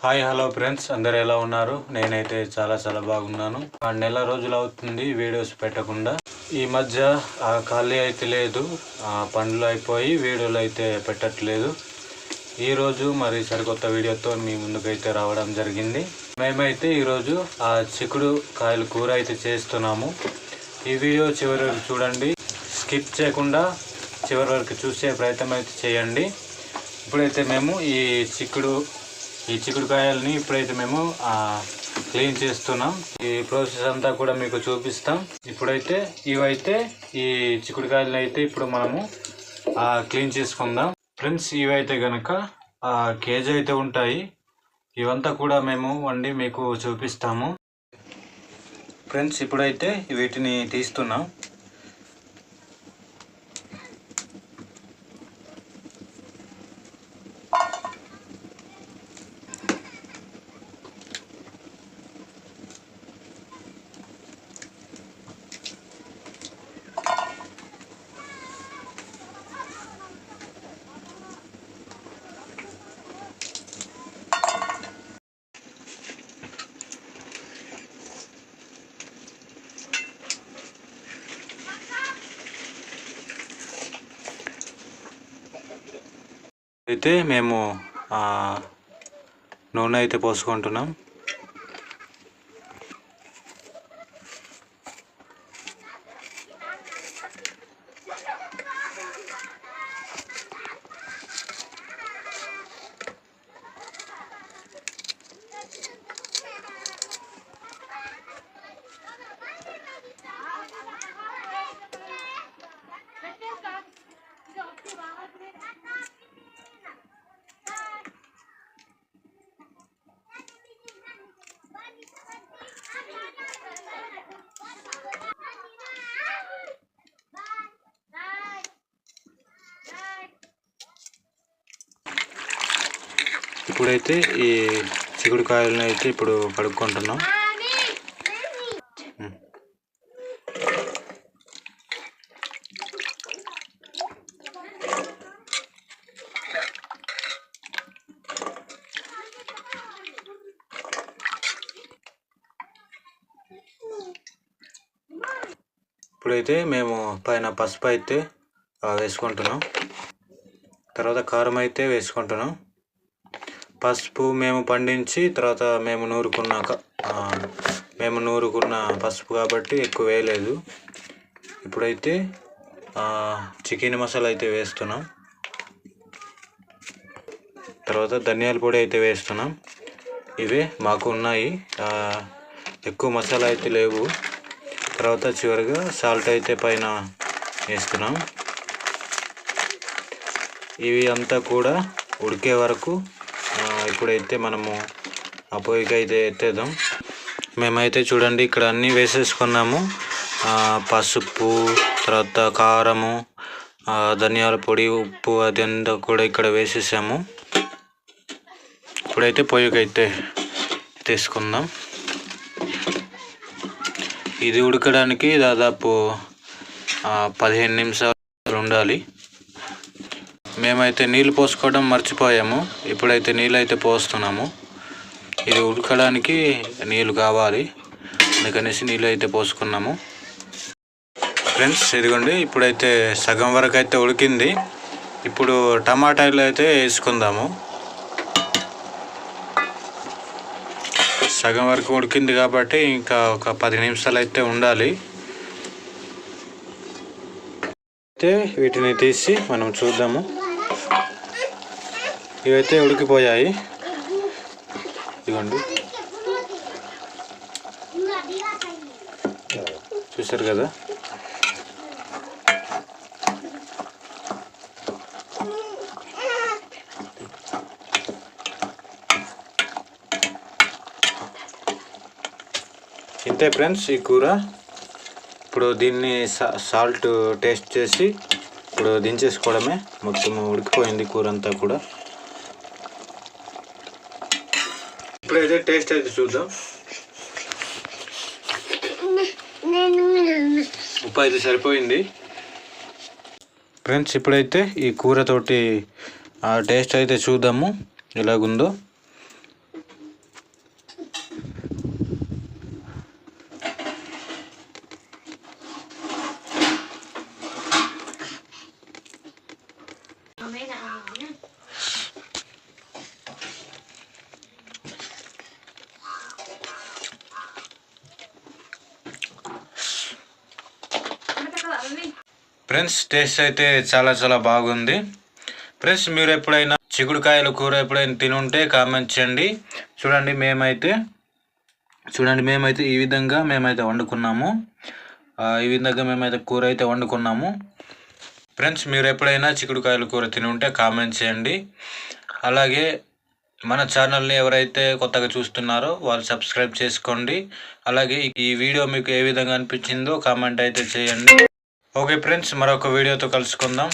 Hi hello friends, అందరు ఎలా ఉన్నారు? నేనైతే చాలా బాగున్నాను. నెల రోజులు అవుతుంది వీడియోస్ పెట్టకుండా. ఈ మధ్య ఖాళీ అయితే లేదు, పనులు అయిపోయి వీడియోలు అయితే పెట్టట్లేదు. ఈరోజు మరి సరికొత్త వీడియోతో మీ ముందుకైతే రావడం జరిగింది. మేమైతే ఈరోజు చిక్కుడు కాయల కూర అయితే చేస్తున్నాము. ఈ వీడియో చివరి వరకు చూడండి, స్కిప్ చేయకుండా చివరి వరకు చూసే ప్రయత్నం అయితే చేయండి. ఇప్పుడైతే మేము ఈ చిక్కుడుకాయలని ఇప్పుడైతే మేము క్లీన్ చేస్తున్నాం. ఈ ప్రాసెస్ అంతా కూడా మీకు చూపిస్తాం. ఇప్పుడైతే ఇవైతే ఈ చిక్కుడుకాయలని అయితే ఇప్పుడు మనము క్లీన్ చేసుకుందాం. ఫ్రెండ్స్, ఇవైతే గనక కేజీ అయితే ఉంటాయి. ఇవంతా కూడా మేము వండి మీకు చూపిస్తాము. ఫ్రెండ్స్, ఇప్పుడైతే వీటిని తీస్తున్నాం. అయితే మేము నూనె అయితే పోసుకుంటున్నాం. ఇప్పుడైతే ఈ చిక్కుడుకాయలను అయితే ఇప్పుడు కడుక్కుంటున్నాం. ఇప్పుడైతే మేము పైన పసుపు అయితే వేసుకుంటున్నాం. తర్వాత కారం అయితే వేసుకుంటున్నాం. పసుపు మేము పండించి తర్వాత మేము నూరుకున్న పసుపు కాబట్టి ఎక్కువ వేయలేదు. ఇప్పుడైతే చికెన్ మసాలా అయితే వేస్తున్నాం. తర్వాత ధనియాల పొడి అయితే వేస్తున్నాం. ఇవే మాకు ఉన్నాయి, ఎక్కువ మసాలా అయితే లేవు. తర్వాత చివరిగా సాల్ట్ అయితే పైన వేస్తున్నాం. ఇవి అంతా కూడా ఉడికే వరకు ఇప్పుడైతే మనము ఆ పొయ్యికి అయితే ఎత్తేద్దాం. మేమైతే చూడండి ఇక్కడ అన్నీ వేసేసుకున్నాము. పసుపు, తర్వాత కారము, ధనియాల పొడి, ఉప్పు అదంతా కూడా ఇక్కడ వేసేసాము. ఇప్పుడైతే పొయ్యికి అయితే తీసుకుందాం. ఇది ఉడకడానికి దాదాపు 15 నిమిషాలు ఉండాలి. మేమైతే నీళ్ళు పోసుకోవడం మర్చిపోయాము. ఇప్పుడైతే నీళ్ళు అయితే పోస్తున్నాము. ఇది ఉడకడానికి నీళ్ళు కావాలి, అందుకనేసి నీళ్ళు అయితే పోసుకున్నాము. ఫ్రెండ్స్, ఇదిగోండి ఇప్పుడైతే సగం వరకు అయితే ఉడికింది. ఇప్పుడు టమాటాలు అయితే వేసుకుందాము. సగం వరకు ఉడికింది కాబట్టి ఇంకా ఒక 10 నిమిషాలు అయితే ఉండాలి. అయితే వీటిని తీసి మనం చూద్దాము. ఇవైతే ఉడికిపోయాయి. ఇదిగోండి, చూసారు కదా. ఇంతే ఫ్రెండ్స్ ఈ కూర. ఇప్పుడు దీన్ని సాల్ట్ టేస్ట్ చేసి ఇప్పుడు దించేసుకోవడమే. మొత్తం ఉడికిపోయింది కూర అంతా కూడా. ఇప్పుడైతే టేస్ట్ అయితే చూద్దాం. ఉప్పు అయితే సరిపోయింది. ఫ్రెండ్స్, ఇప్పుడైతే ఈ కూరతోటి టేస్ట్ అయితే చూద్దాము ఎలాగుందో. ఫ్రెండ్స్ టేస్ట్ అయితే చాలా బాగుంది. ఫ్రెండ్స్ మీరు ఎప్పుడైనా చిక్కుడుకాయల కూర ఎప్పుడైనా తినుంటే కామెంట్ చేయండి. చూడండి మేమైతే ఈ విధంగా వండుకున్నాము. ఈ విధంగా మేమైతే కూర అయితే వండుకున్నాము. ఫ్రెండ్స్ మీరు ఎప్పుడైనా చిక్కుడుకాయల కూర తినుంటే కామెంట్ చేయండి. అలాగే మన ఛానల్ని ఎవరైతే కొత్తగా చూస్తున్నారో వాళ్ళు సబ్స్క్రైబ్ చేసుకోండి. అలాగే ఈ వీడియో మీకు ఏ విధంగా అనిపించిందో కామెంట్ అయితే చేయండి. ఓకే ఫ్రెండ్స్, మరొక వీడియోతో కలుసుకుందాం.